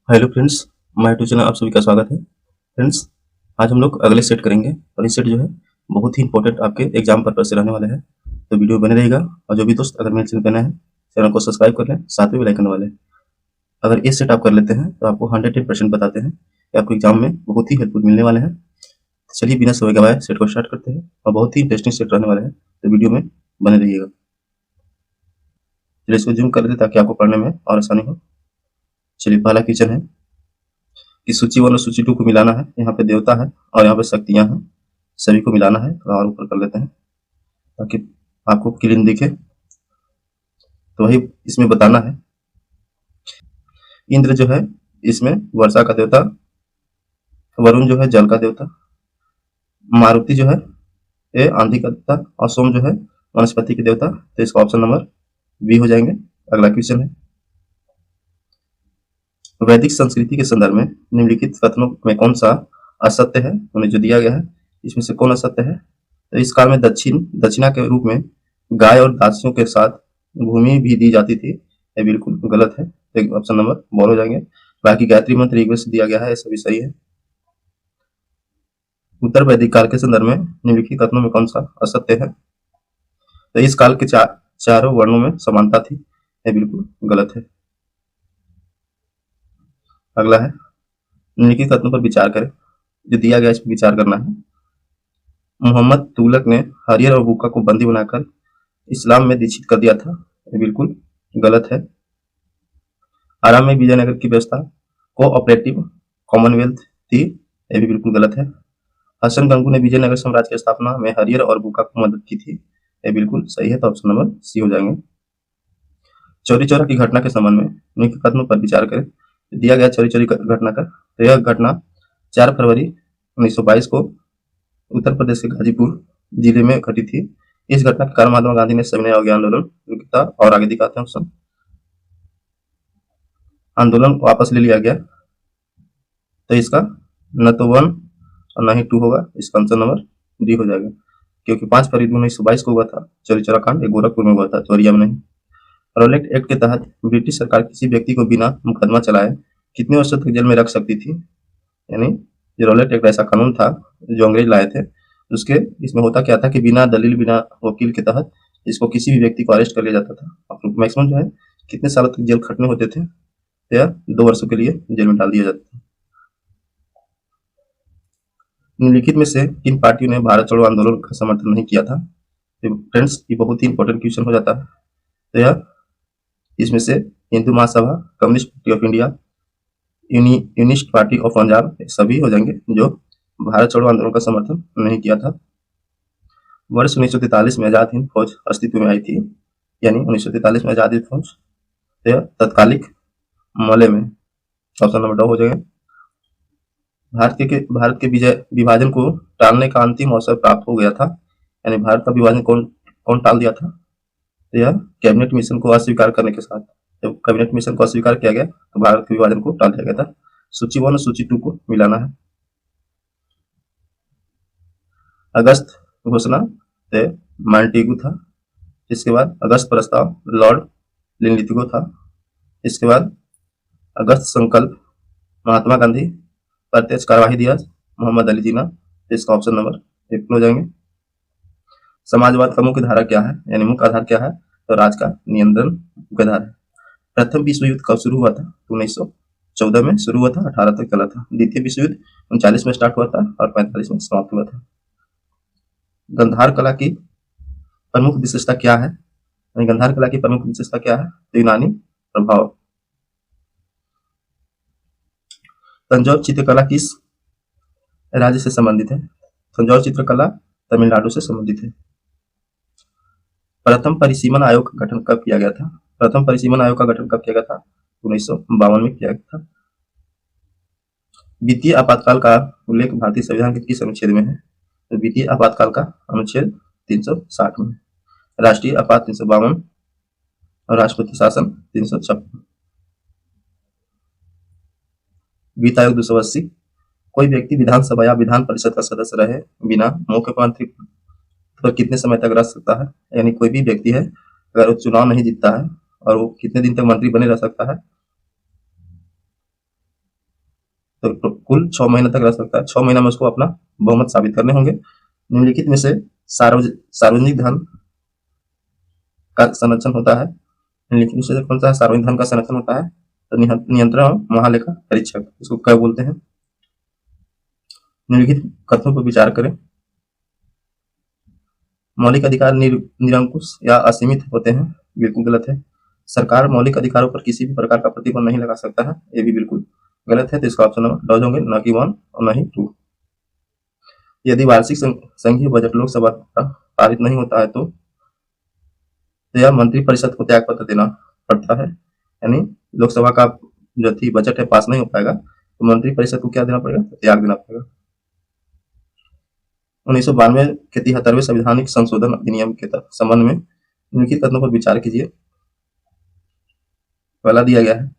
Hello friends, my YouTube channel आप सभी का स्वागत है। फ्रेंड्स, आज हम लोग अगले सेट करेंगे और इस सेट जो है बहुत ही इंपॉर्टेंट आपके एग्जाम पर्पज से रहने वाला है। तो वीडियो बने रहेगा और जो भी दोस्त अगर मेरे चैनल पर नए हैं चैनल को सब्सक्राइब कर लें, साथ में बेल आइकन वाले। अगर ये सेट आप कर लेते हैं तो आपको 110% बताते हैं कि आपको एग्जाम में बहुत ही हेल्पफुल मिलने वाले हैं। चलिए बिना समय गवाए सेट को स्टार्ट करते हैं और बहुत ही इंटरेस्टिंग सेट रहने वाला है, तो वीडियो में बने रहिएगा। चलिए इसको जूम कर लेते ताकि आपको पढ़ने में और आसानी हो। चलिए पहला क्वेश्चन है कि सूची 1 और सूची 2 को मिलाना है। यहाँ पे देवता है और यहाँ पे शक्तियां हैं, सभी को मिलाना है। थोड़ा और ऊपर कर लेते हैं ताकि आपको क्लीन दिखे। तो वही इसमें बताना है। इंद्र जो है इसमें वर्षा का देवता, वरुण जो है जल का देवता, मारुति जो है ये आंधी का देवता और सोम जो है वनस्पति के देवता। तो इसका ऑप्शन नंबर बी हो जाएंगे। अगला क्वेश्चन है, वैदिक संस्कृति के संदर्भ में निम्नलिखित कथनों में कौन सा असत्य है? उन्हें जो दिया गया है इसमें से कौन असत्य है? तो इस काल में दक्षिणा के रूप में गाय और दासियों के साथ भूमि भी दी जाती थी। ये बिल्कुल गलत है। तो ऑप्शन नंबर बॉल हो जाएंगे। बाकी गायत्री मंत्र ऋग्वेद से दिया गया है, ये सभी सही है। उत्तर वैदिक काल के संदर्भ में निम्नलिखित कथनों में कौन सा असत्य है? तो इस काल के चारों वर्णों में समानता थी, ये बिल्कुल गलत है। अगला है, निम्नलिखित कथनों पर विचार करें। जो दिया गया इस पर विचार करना है। मोहम्मद तुगलक ने हरियर और बुक्का को बंदी बनाकर इस्लाम में दीक्षित कर दिया था, ये बिल्कुल गलत है। आराम में विजयनगर की व्यवस्था कोऑपरेटिव कॉमनवेल्थ थी, ये भी बिल्कुल गलत है। हसन गंगू ने विजयनगर साम्राज्य की स्थापना में हरियर और बुक्का को मदद की थी, ये बिल्कुल सही है। तो ऑप्शन नंबर सी हो जाएंगे। चौरी चौरा की घटना के संबंध में निम्नलिखित कथनों पर विचार करें। दिया गया चौरी चौरी घटना का, तो यह घटना 4 फरवरी 1922 को उत्तर प्रदेश के गाजीपुर जिले में घटी थी। इस घटना के कारण महात्मा गांधी ने सविनय अवज्ञा आंदोलन किया और आगे दिखाते हैं ऑप्शन। आंदोलन वापस ले लिया गया, तो इसका न तो 1 और न ही 2 होगा। इसका आंसर नंबर डी हो जाएगा, क्योंकि 5 फरवरी 1922 को हुआ था चौरी चौरा कांड, गोरखपुर में हुआ था, चौरिया में नहीं। रोलेट एक्ट के तहत ब्रिटिश सरकार किसी व्यक्ति को बिना मुकदमा चलाए कितने वर्षों तक जेल में रख सकती थी? यानी जो रोलेट एक्ट ऐसा कानून था जो अंग्रेज लाए थे, उसके इसमें होता क्या था कि बिना दलील बिना वकील के तहत इसको किसी भी व्यक्ति को अरेस्ट कर लिया जाता था। और मैक्सिमम जो है कितने सालों तक जेल खटने होते थे, या 2 वर्षों के लिए जेल में डाल दिया जाता था। निम्नलिखित में से किन पार्टियों ने भारत छोड़ो आंदोलन का समर्थन नहीं किया था? तो फ्रेंड्स ये बहुत ही इंपॉर्टेंट क्वेश्चन हो जाता है। तो यह इसमें से Hindu Mahasabha, Communist Party of India, Unionist Party of Punjab, सभी हो जाएंगे जो भारत छोड़ो आंदोलन का समर्थन नहीं किया था। वर्ष 1943 में आजाद हिंद फौज अस्तित्व में आई थी, यानी 1943 में आजाद हिंद फौज तत्कालिक मौले में। ऑप्शन नंबर 2 हो जाएगा। भारत के विभाजन को टालने का अंतिम अवसर प्राप्त हो गया था, यानी भारत का विभाजन कौन टाल दिया था? तो यह कैबिनेट मिशन को अस्वीकार करने के साथ, जब कैबिनेट मिशन को अस्वीकार किया गया तो भारत के विभाजन को टाल दिया गया था। सूची 1 और सूची 2 को मिलाना है। अगस्त घोषणा मॉन्टेगू था। इसके बाद अगस्त प्रस्ताव लॉर्ड लिनलिथगो था। इसके बाद अगस्त संकल्प महात्मा गांधी, प्रत्यक्ष कार्यवाही दिवस मोहम्मद अली जिन्ना। इसका ऑप्शन नंबर 1 हो जाएंगे। समाजवाद का मुख्य धारा क्या है, यानी मुख्य आधार क्या है? तो राज का नियंत्रण मुख्य आधार है। प्रथम विश्व युद्ध कब शुरू हुआ था? 1914 में शुरू हुआ था, 18 तक चला था। द्वितीय विश्व युद्ध 39 में स्टार्ट हुआ था और 45 में समाप्त हुआ था। गंधार कला की प्रमुख विशेषता क्या है? गंधार कला की प्रमुख विशेषता क्या है? तो यूनानी प्रभाव। तंजौर चित्रकला किस राज्य से संबंधित है? तंजौर चित्रकला तमिलनाडु से संबंधित है। प्रथम परिसीमन आयोग का गठन कब किया गया था? प्रथम परिसीमन आयोग का गठन कब किया गया था? 1952 में किया गया था। वित्तीय आपातकाल का उल्लेख भारतीय संविधान के किस अनुच्छेद में है? तो वित्तीय आपातकाल का अनुच्छेद 360 में। राष्ट्रीय आपात 352 और राष्ट्रपति शासन 356। वित्त आयोग 280। कोई व्यक्ति विधानसभा या विधान परिषद का सदस्य रहे बिना मुख्यमंत्री पर कितने समय तक रह सकता है? यानी कोई भी व्यक्ति है अगर वो चुनाव नहीं जीतता है और वो कितने दिन तक मंत्री बने रह सकता है? तो कुल 6 महीने तक रह सकता है। 6 महीना में उसको अपना बहुमत साबित करने होंगे। निम्नलिखित में से सार्वजनिक धन का संरक्षण होता है। निम्नलिखित में से कौन सा सार्वजनिक धन का संरक्षण होता है? तो नियंत्रण महालेखा परीक्षक, इसको क्या बोलते हैं? निम्नलिखित कथनों पर विचार करें। मौलिक अधिकार निरंकुश या असीमित होते हैं, बिल्कुल गलत है। सरकार मौलिक अधिकारों पर किसी भी प्रकार का प्रतिबंध नहीं लगा सकता है, ये भी बिल्कुल गलत है। तो इसका ऑप्शन नंबर डॉज होंगे, न कि 1 और न ही 2। यदि वार्षिक संघीय बजट लोकसभा पारित नहीं होता है तो यह मंत्रिपरिषद को त्याग पत्र देना पड़ता है। यानी लोकसभा का जो थी बजट है पास नहीं हो पाएगा तो मंत्रिपरिषद को क्या देना पड़ेगा? त्याग देना पड़ेगा। 1992 के 73वें संवैधानिक संशोधन अधिनियम के संबंध में निम्नलिखित कथनों पर विचार कीजिए। पहला दिया गया है,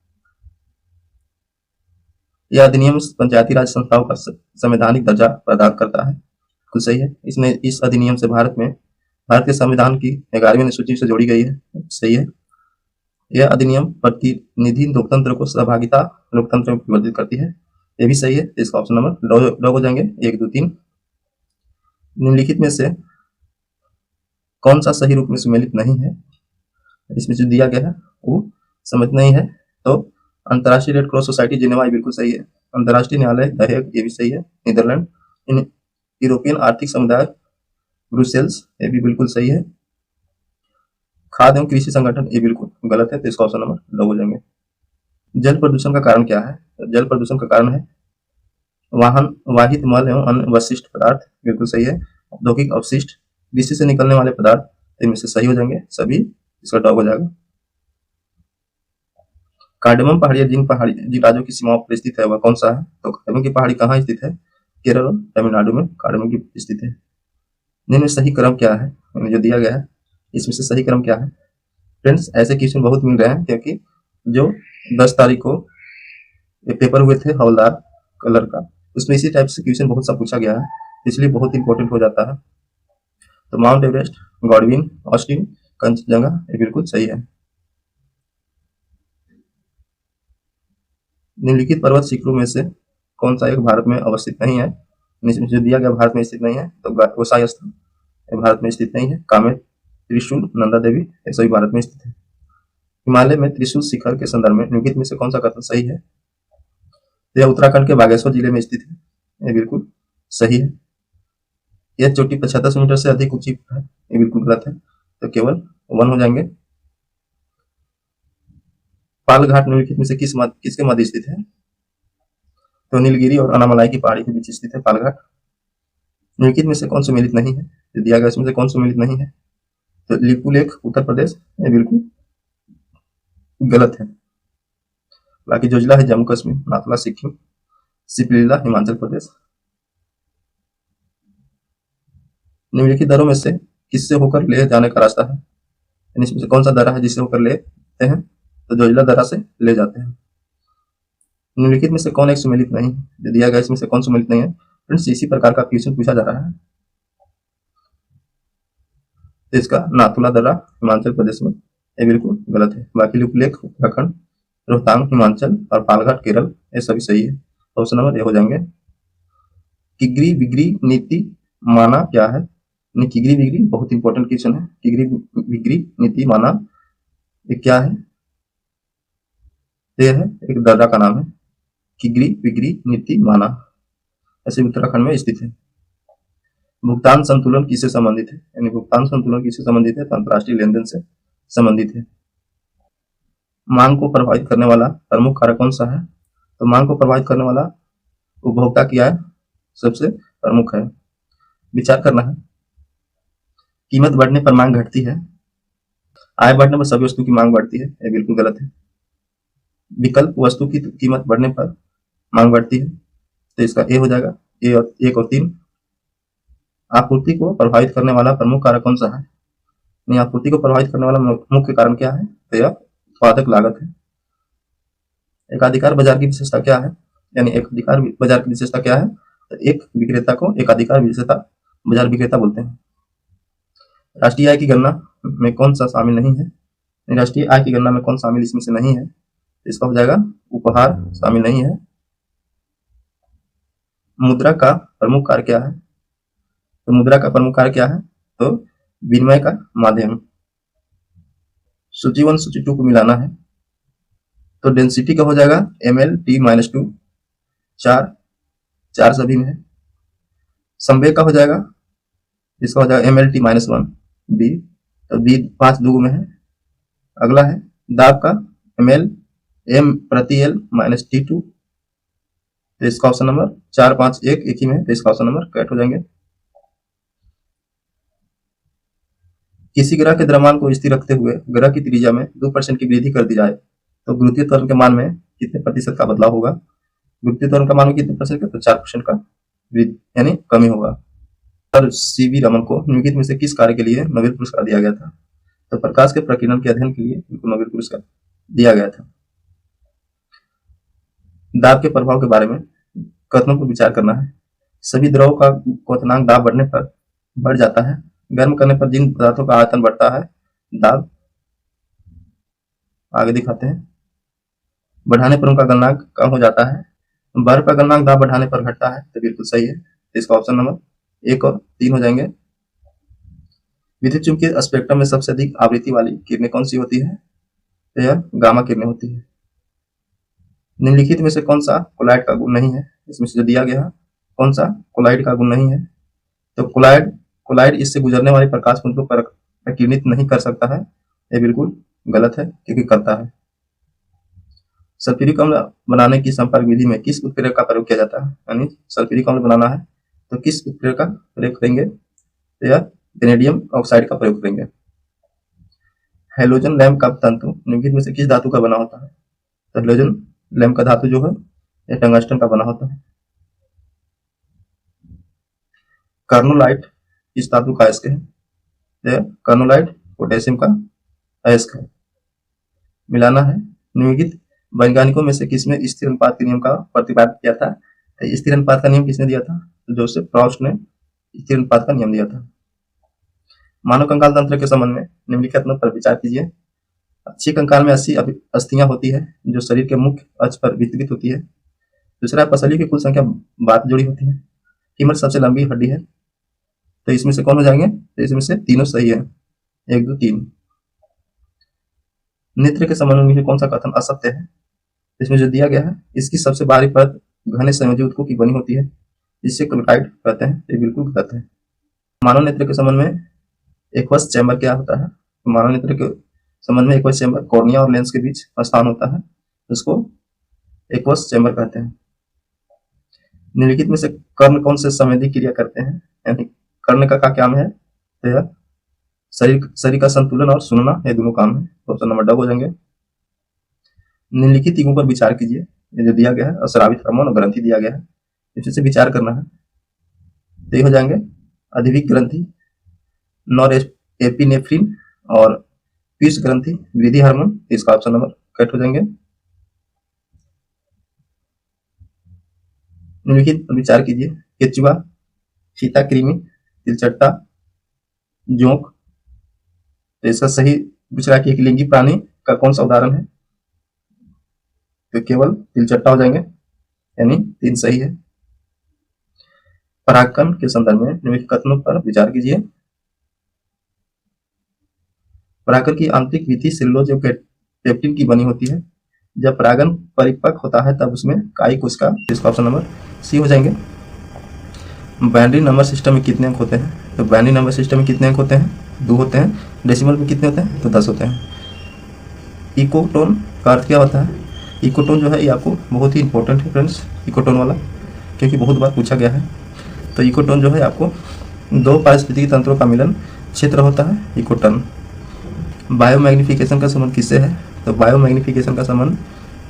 यह अधिनियम पंचायती राज संस्थाओं का संवैधानिक दर्जा प्रदान करता है, बिल्कुल सही है। इसमें इस अधिनियम से भारत के संविधान की 11वीं अनुसूची से जोड़ी गई है, सही है। यह अधिनियम प्रतिनिधि लोकतंत्र को सहभागिता लोकतंत्र में परिवर्तित करती है, ये भी सही है। इसका ऑप्शन नंबर डॉग हो जाएंगे, 1, 2, 3। निम्नलिखित में से कौन सा सही रूप में सुमेलित नहीं है? इसमें जो दिया गया है वो समझ नहीं है। तो अंतर्राष्ट्रीय रेड क्रॉस सोसाइटी जिनेवा, ये बिल्कुल सही है। अंतर्राष्ट्रीय न्यायालय द हेग, ये भी सही है, नीदरलैंड। यूरोपियन आर्थिक समुदाय ब्रुसेल्स, ये भी बिल्कुल सही है। खाद्य एवं कृषि संगठन, ये बिल्कुल गलत है। तो इसका ऑप्शन नंबर डॉग हो जाएंगे। जल प्रदूषण का कारण क्या है? तो जल प्रदूषण का कारण है वाहित मल एवं अन्य अवशिष्ट पदार्थ, बिल्कुल सही है। औद्योगिक अपशिष्ट, कृषि से निकलने वाले पदार्थ, इनमें से सही हो जाएंगे सभी, इसका डॉग हो जाएगा। कार्डमम पहाड़ी जिन राज्यों की सीमाओं पर स्थित है वह कौन सा है? तो कार्डमम की पहाड़ी कहाँ स्थित है? केरल और तमिलनाडु में कार्डमम की स्थित है। इनमें सही क्रम क्या है जो दिया गया है, इसमें से सही क्रम क्या है? फ्रेंड्स, ऐसे क्वेश्चन बहुत मिल रहे हैं क्योंकि जो 10 तारीख को ये पेपर हुए थे हवलदार कलर का, उसमें इसी टाइप से क्वेश्चन बहुत सा पूछा गया है, इसलिए बहुत इंपॉर्टेंट हो जाता है। तो mount Everest, Godwin, Austin, Kanchenjunga, ये बिल्कुल सही है। निम्नलिखित पर्वत शिखरों में से कौन सा एक भारत में अवस्थित नहीं है? इसमें जो दिया गया भारत में स्थित नहीं है, तो गोसाई स्थल भारत में स्थित नहीं है। कामेट, त्रिशूल, नंदा देवी, ये सभी भारत में स्थित है। हिमालय में त्रिशूल शिखर के संदर्भ में निम्नलिखित में से कौन सा कथन सही है? यह उत्तराखंड के बागेश्वर जिले में स्थित है, ये बिल्कुल सही है। यह चोटी 75 मीटर से अधिक ऊंची है, ये बिल्कुल गलत है। तो केवल 1 हो जाएंगे। पालघाट निम्नलिखित में से किसके मध्य स्थित है? तो नीलगिरी और अनामलाई की पहाड़ी के बीच स्थित है पालघाट। निम्नलिखित में से कौन सुमेलित नहीं है? जो दिया गया इसमें से कौन सुमेलित नहीं है? तो लिपुलेख उत्तर प्रदेश, ये बिल्कुल गलत है। बाकी जोजिला है जम्मू कश्मीर, नाथुला सिक्किम, सिपलीला हिमाचल प्रदेश। निम्नलिखित दरों में से किससे होकर लेह जाने का रास्ता है? इसमें से कौन सा दर्रा है जिससे होकर लेते हैं? तो जोजिला दर्रा से ले जाते हैं। निम्नलिखित में से कौन एक सुमेलित नहीं है? जो दिया गया इसमें से कौन सुमेलित नहीं है? फ्रेंड्स, इसी प्रकार का क्वेश्चन पूछा जा रहा है। तो इसका नाथुला दर्रा हिमाचल प्रदेश में, ये बिल्कुल गलत है। बाकी लिपुलेख उत्तराखंड, रोहतांग हिमाचल और पालघाट केरल, ये सभी सही है। ऑप्शन नंबर ये हो जाएंगे। किगरी बिगरी नीति माना क्या है? किगरी बिगरी बहुत इंपॉर्टेंट क्वेश्चन है। किगरी बिगरी नीति माना ये क्या है? ये है एक दर्रा का नाम है, किगरी बिगरी नीति माना, ऐसे उत्तराखंड में स्थित है। भुगतान संतुलन किससे संबंधित है? यानी भुगतान संतुलन किससे संबंधित है? तो अंतर्राष्ट्रीय लेन देन से संबंधित है। मांग को प्रभावित करने वाला प्रमुख कारक कौन सा है? तो मांग को प्रभावित करने वाला उपभोक्ता की आय सबसे प्रमुख है। विचार करना है, कीमत बढ़ने पर मांग घटती है, आय बढ़ने पर सभी वस्तु की मांग बढ़ती है, ये बिल्कुल गलत है। विकल्प वस्तु की कीमत बढ़ने पर मांग बढ़ती है, तो इसका ए हो जाएगा, 1 और 3। आपूर्ति को प्रभावित करने वाला प्रमुख कारक कौन सा है? नहीं, आपूर्ति को प्रभावित करने वाला मुख्य कारण क्या है? तो यह उत्पादक लागत है। एकाधिकार बाजार की विशेषता क्या है? यानी एकाधिकार बाजार की विशेषता क्या है? तो एक विक्रेता को एकाधिकार विशेषता बाजार विक्रेता बोलते हैं। राष्ट्रीय आय की गणना में कौन सा शामिल नहीं है? राष्ट्रीय आय की गणना में कौन शामिल इसमें से नहीं है? इसका हो जाएगा उपहार शामिल नहीं है। मुद्रा का प्रमुख कार्य क्या है? तो मुद्रा का प्रमुख कार्य क्या है? तो विनिमय का माध्यम। सूची 1 सूची 2 को मिलाना है, तो डेंसिटी का हो जाएगा ml/-2, 4 सभी में है। संवेग का हो जाएगा, इसका हो जाएगा ml/-1 b, तो b 5 दूगो में है। अगला है दाब का m/l-t2, तो इसका ऑप्शन नंबर 4, 5, 1 एक ही में है, तो इसका ऑप्शन नंबर करेक्ट हो जाएंगे। किसी ग्रह के द्रव्यमान को स्थिर रखते हुए ग्रह की त्रिज्या में 2% की वृद्धि कर दी जाए तो गुरुत्वीय त्वरण के मान में कितने प्रतिशत का बदलाव होगा? गुरुत्वीय त्वरण का मान में कितने परसेंट का? तो 4% का यानी कमी होगा। सर सीवी रमन को निम्नलिखित में से किस कार्य के लिए नोबेल पुरस्कार दिया गया था? तो प्रकाश के प्रकीर्णन के अध्ययन के लिए उनको नोबेल पुरस्कार दिया गया था। दाब के प्रभाव के बारे में कथनों पर विचार करना है। सभी द्रव का क्वथनांक दाब बढ़ने पर बढ़ जाता है। गर्म करने पर जिन पदार्थों का आयतन बढ़ता है, दाब आगे दिखाते हैं। बढ़ाने पर उनका गलनांक कम हो जाता है। बर्फ का गलनांक दाब बढ़ाने पर घटता है, तो बिल्कुल सही है। तो इसका ऑप्शन नंबर 1 और 3 हो जाएंगे। विद्युत चुंबकीय स्पेक्ट्रम में सबसे अधिक आवृत्ति वाली किरणें कौन सी होती है? तो यह गामा किरणें होती है। निम्नलिखित में से कौन सा कोलाइड का गुण नहीं है? इसमें से जो दिया गया है, कौन सा कोलाइड का गुण नहीं है? तो कोलाइड इससे गुजरने वाले प्रकाश पुंज को प्रकीर्णित नहीं कर सकता है। यह बिल्कुल गलत है, क्योंकि करता है। सल्फ्यूरिक अम्ल बनाने की संपर्क विधि में किस उत्प्रेरक का प्रयोग किया जाता है? यानी सल्फ्यूरिक अम्ल बनाना है तो किस उत्प्रेरक का प्रयोग करेंगे? तो यह वेनेडियम ऑक्साइड का प्रयोग करेंगे। हैलोजन लैंप का तंतु निम्नलिखित में से किस धातु का बना होता है? तो हैलोजन लैंप का धातु जो है यह टंगस्टन का बना होता है। कार्नोलाइट किस धातु का अयस्क है? तो कार्नोलाइट पोटेशियम का अयस्क है। मिलाना है। निम्नलिखित वैज्ञानिकों में से किसने स्थिर अनुपात के नियम का प्रतिपादन किया था? तो स्थिर अनुपात का नियम किसने दिया था? तो जोसेफ प्रॉस्ट ने स्थिर अनुपात का नियम दिया था। मानव कंकाल तंत्र के संबंध में निम्नलिखित पर विचार कीजिए। अच्छी कंकाल में 80 अस्थियां होती है जो शरीर के मुख्य अक्ष पर वितरित होती है। दूसरा, पसली की कुल संख्या 12 जोड़ी होती है। फीमर सबसे लंबी हड्डी है, तो इसमें से कौन हो जाएंगे? तो इसमें से तीनों सही है, 1, 2, 3। नेत्र के संबंध में कौन सा कथन असत्य है? इसमें जो दिया गया है, इसकी सबसे बाहरी परत घने संयोजी ऊतकों की बनी होती है, जिससे क्लोराइड कहते हैं। ये बिल्कुल गलत है। मानव नेत्र के संबंध में एक्वस चैम्बर क्या होता है? तो मानव नेत्र के संबंध में एक्वस चैम्बर कॉर्निया और लेंस के बीच स्थान होता है, उसको एक्वस चैम्बर कहते हैं। निम्नलिखित में से कर्ण कौन से संवेदी क्रिया करते हैं? यानी कर्ण का काम है? तो यह शरीर का संतुलन और सुनना, ये दोनों काम है। तो ऑप्शन नंबर 2 हो जाएंगे। निम्नलिखित युगों पर विचार कीजिए। ये जो दिया गया है अस्रावित हार्मोन और ग्रंथि दिया गया है, इसमें से विचार करना है। तो ये हो जाएंगे अधिविक ग्रंथि, नॉर एपिनेफ्रिन और पीस ग्रंथि, वृद्धि हार्मोन। इसका ऑप्शन नंबर करेक्ट हो जाएंगे। निम्नलिखित पर विचार कीजिए। केचुआ, फीता कृमि, तिलचट्टा, जोंक। तो इसका सही पूछ रहा है कि एक लिंगी प्राणी का कौन सा उदाहरण है? तो केवल तिलचट्टा हो जाएंगे, यानी 3 सही है। परागकण के संदर्भ में निम्नलिखित कथनों पर विचार कीजिए। परागकण की आंतरिक भित्ति सेलुलोज और पेप्टिन की बनी होती है। जब परागन परिपक्व होता है तब उसमें काई कोशिका, इसका ऑप्शन नंबर सी हो जाएंगे। बाइनरी नंबर सिस्टम में कितने अंक होते हैं? तो बाइनरी नंबर सिस्टम में कितने अंक होते हैं? 2 होते हैं। डेसिमल में कितने होते हैं? तो 10 होते हैं। इकोटोन का अर्थ क्या होता है? इकोटोन जो है ये आपको बहुत ही इंपॉर्टेंट है फ्रेंड्स, इकोटोन वाला, क्योंकि बहुत बार पूछा गया है। तो इकोटोन जो है आपको 2 पारिस्थितिकी तंत्रों का मिलन क्षेत्र होता है, इकोटन। बायोमैग्निफिकेशन का संबंध किससे है? तो बायोमैग्निफिकेशन का संबंध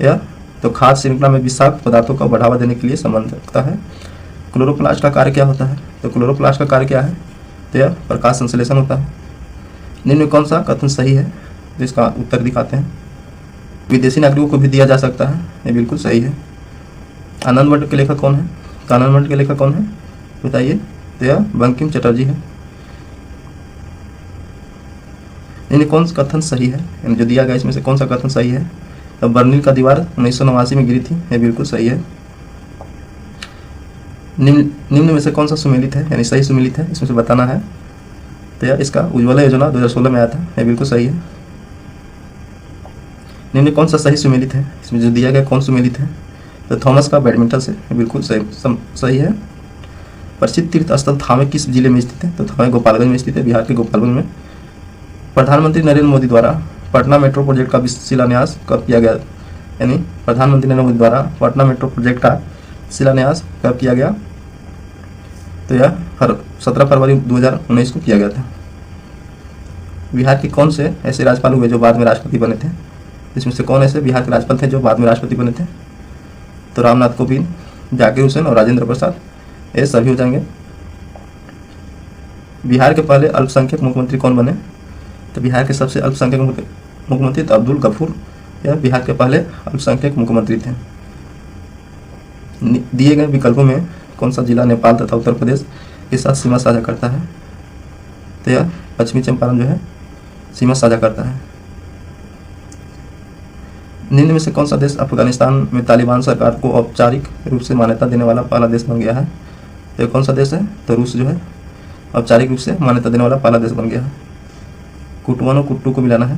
यह तो खाद्य श्रृंखला में विषाक्त पदार्थों को बढ़ावा देने के लिए संबंध रखता है। क्लोरोप्लास्ट का कार्य क्या होता है? तो क्लोरोप्लास्ट का कार्य क्या है? तो यह प्रकाश संश्लेषण होता है। निम्न में कौन सा कथन सही है? तो इसका उत्तर दिखाते हैं। विदेशी नागरिकों को भी दिया जा सकता है, ये बिल्कुल सही है। आनंदमठ के लेखक कौन है? तो आनंदमठ के लेखक कौन है बताइए? तो यह बंकिम चटर्जी है। यानी कौन सा कथन सही है? यानी जो दिया गया इसमें से कौन सा कथन सही है? तो बर्लिन का दीवार 1989 में गिरी थी, ये बिल्कुल सही है। निम्न निम्न में से कौन सा सुमेलित है, यानी सही सुमेलित है, इसमें से बताना है। तो यह इसका उज्ज्वला योजना 2016 में आया था, यह बिल्कुल सही है। निम्न में कौन सा सही सुमेलित है, इसमें जो दिया गया कौन सुमेलित है, तो थॉमस का बैडमिंटन से, बिल्कुल सही है। प्रसिद्ध तीर्थ स्थल थावे किस जिले में स्थित है, तो थावे गोपालगंज में स्थित है, बिहार के गोपालगंज में। प्रधानमंत्री नरेंद्र मोदी द्वारा पटना मेट्रो प्रोजेक्ट का शिलान्यास कब किया गया, यानी प्रधानमंत्री नरेंद्र मोदी द्वारा पटना मेट्रो प्रोजेक्ट का शिलान्यास कब किया गया, तो यह 17 फरवरी 2019 को किया गया था। बिहार के कौन से ऐसे राज्यपाल हुए जो बाद में राष्ट्रपति बने थे, इसमें से कौन ऐसे बिहार के राज्यपाल थे जो बाद में राष्ट्रपति बने थे, तो रामनाथ कोविंद, जाकिर हुसैन और राजेंद्र प्रसाद, ये सभी हो जाएंगे। बिहार के पहले अल्पसंख्यक मुख्यमंत्री कौन बने, तो बिहार के सबसे अल्पसंख्यक मुख्यमंत्री तो अब्दुल गफूर, यह बिहार के पहले अल्पसंख्यक मुख्यमंत्री थे। दिए गए विकल्पों में कौन सा जिला नेपाल तथा उत्तर प्रदेश के साथ सीमा साझा करता है, तो यह पश्चिमी चंपारण जो है सीमा साझा करता है। निम्न में से कौन सा देश अफगानिस्तान में तालिबान सरकार को औपचारिक रूप से मान्यता देने वाला पहला देश बन गया है, तो कौन सा देश है, तो रूस जो है औपचारिक रूप से मान्यता देने वाला पहला देश बन गया है। कुटवन और कुट्टू को मिलाना है,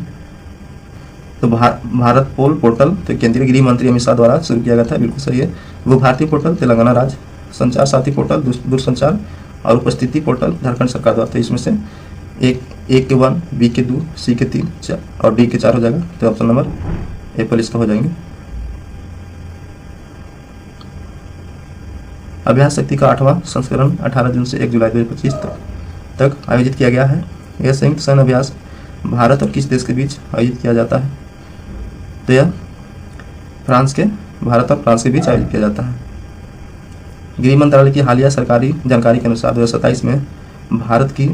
तो भारत पोल पोर्टल तो केंद्रीय गृह मंत्री अमित शाह द्वारा शुरू किया गया था, बिल्कुल सही है। वो भारतीय पोर्टल तेलंगाना राज्य, संचार साथी पोर्टल दूरसंचार और उपस्थिति पोर्टल झारखंड सरकार द्वारा। तो इसमें से ए के 1, बी के 2, सी के 3, 4 और डी के 4 हो जाएगा, तो ऑप्शन नंबर ए पर इसका हो जाएंगे। अभ्यास शक्ति का 8वां संस्करण 18 जून से 1 जुलाई 2025 तक आयोजित किया गया है। यह संयुक्त सैन्य अभ्यास भारत और किस देश के बीच आयोजित किया जाता है, तो यह भारत और फ्रांस के बीच आयोजित किया जाता है। गृह मंत्रालय की हालिया सरकारी जानकारी के अनुसार 2027 में भारत की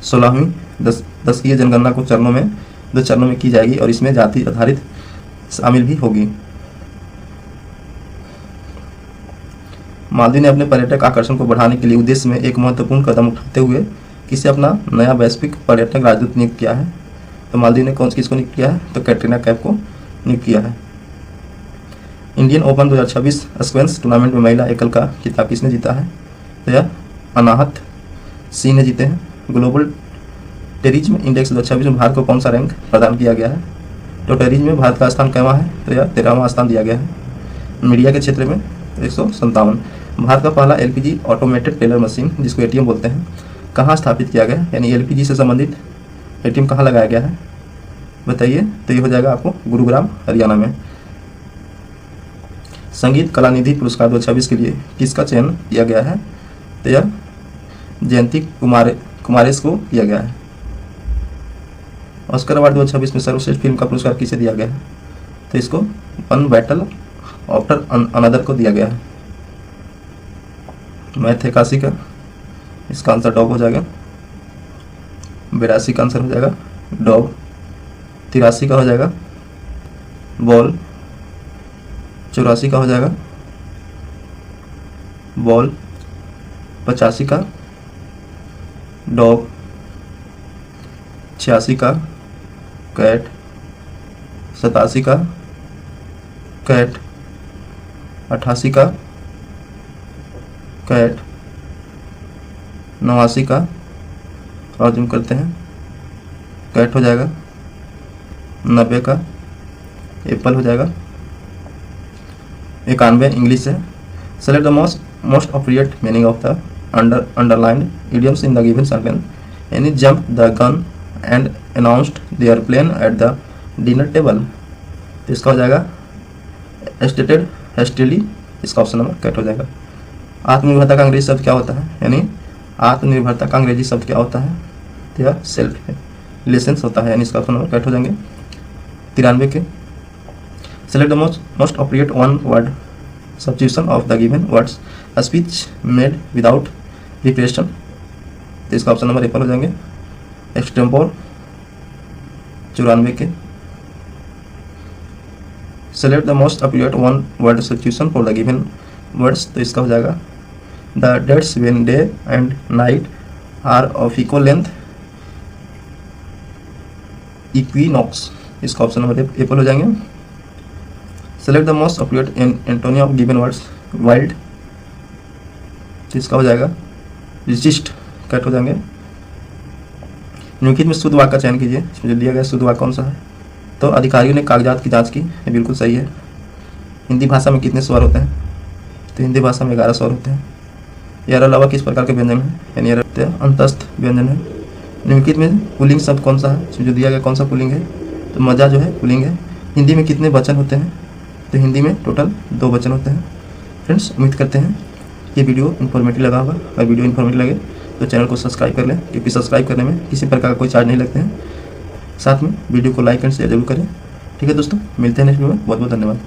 16वीं दशकीय जनगणना को 2 चरणों में की जाएगी और इसमें जाति आधारित शामिल भी होगी। मालदीव ने अपने पर्यटक आकर्षण को बढ़ाने के लिए उद्देश्य में एक महत्वपूर्ण कदम उठाते हुए किसे अपना नया वैश्विक पर्यटक राजदूत नियुक्त किया है, तो मालदीव ने किसको नियुक्त किया है, तो कैटरीना कैफ को नियुक्त किया है। इंडियन ओपन 2026 स्क्वैश टूर्नामेंट में महिला एकल का खिताब किसने जीता है, तो यह अनाहत सिंह ने जीते हैं। ग्लोबल टेरिज्म इंडेक्स 2026 में भारत को कौन सा रैंक प्रदान किया गया है, तो टेरिज्म में भारत का स्थान कैवां है, तो यह 13वां स्थान दिया गया है। मीडिया के क्षेत्र में 157। भारत का पहला एलपीजी ऑटोमेटेड टेलर मशीन जिसको एटीएम बोलते हैं कहाँ स्थापित किया गया है, यानी एलपीजी से संबंधित एटीएम कहाँ लगाया गया है, बताइए, तो ये हो जाएगा आपको गुरुग्राम हरियाणा में। संगीत कला निधि पुरस्कार 2026 के लिए किसका चयन किया गया है, तो यह जयंती कुमारेश को किया गया है। ऑस्कर अवार्ड 2026 में सर्वश्रेष्ठ फिल्म का पुरस्कार किसे दिया गया है, तो इसको वन बैटल आफ्टर अनदर को दिया गया है। मैथ 81 का, इसका आंसर डॉग हो जाएगा। 82 का आंसर हो जाएगा डॉग। 83 का हो जाएगा बॉल। 84 का हो जाएगा बॉल। 85 का डॉग। 86 का कैट। 87 का कैट। 88 का कैट। 89 का और जूम करते हैं कैट हो जाएगा। 90 का एप्पल हो जाएगा। 91 इंग्लिश है। Select the most appropriate meaning of the underlined idioms in the given sentence. Any jumped the gun and announced their plan at the dinner table. तो इसका हो जाएगा stated hastily, इसका ऑप्शन नंबर कट हो जाएगा। आत्मनिर्भरता का अंग्रेजी शब्द क्या होता है, यानी आत्मनिर्भरता का अंग्रेजी शब्द क्या होता है, तो यह सेल्फ रिलेशंस होता है, यानी इसका ऑप्शन नंबर कट हो जाएंगे। 93 के select the most appropriate one word substitution of the given words, a speech made without preparation, तो इसका ऑप्शन नंबर एप्पल हो जाएंगे। एक्सटेम्पोर 94 के select the most appropriate one word substitution for the given words, तो इसका हो जाएगा the dates when day and night are of equal length, equinox, इसका ऑप्शन नंबर एप्पल हो जाएंगे। Select the most appropriate antonym of given words, wild तो इसका हो जाएगा विशिष्ट, कट हो जाएंगे। निम्नलिखित में शुद्ध वाक्य का चयन कीजिए। इसमें जो दिया गया शुद्ध वाक्य कौन सा है? तो अधिकारियों ने कागजात की जांच की, ये बिल्कुल सही है। हिंदी भाषा में कितने स्वर होते हैं? तो हिंदी भाषा में 11 स्वर होते हैं। यार अलावा किस प्रकार के व्यंजन है? यानी अंतस्थ व्यंजन है। निम्नलिखित में पुल्लिंग शब्द कौन सा है? इसमें जो दिया गया कौन सा पुल्लिंग है? तो मजा जो है पुल्लिंग है। हिंदी में कितने वचन होते हैं? तो हिंदी में टोटल 2 वचन होते हैं। फ्रेंड्स, उम्मीद करते हैं ये वीडियो इन्फॉर्मेटिव लगा होगा। अगर वीडियो इन्फॉर्मेटिव लगे तो चैनल को सब्सक्राइब कर लें, क्योंकि सब्सक्राइब करने में किसी प्रकार का कोई चार्ज नहीं लगते हैं। साथ में वीडियो को लाइक एंड शेयर जरूर करें। ठीक है दोस्तों, मिलते हैं नेक्स्ट वीडियो में। बहुत बहुत धन्यवाद।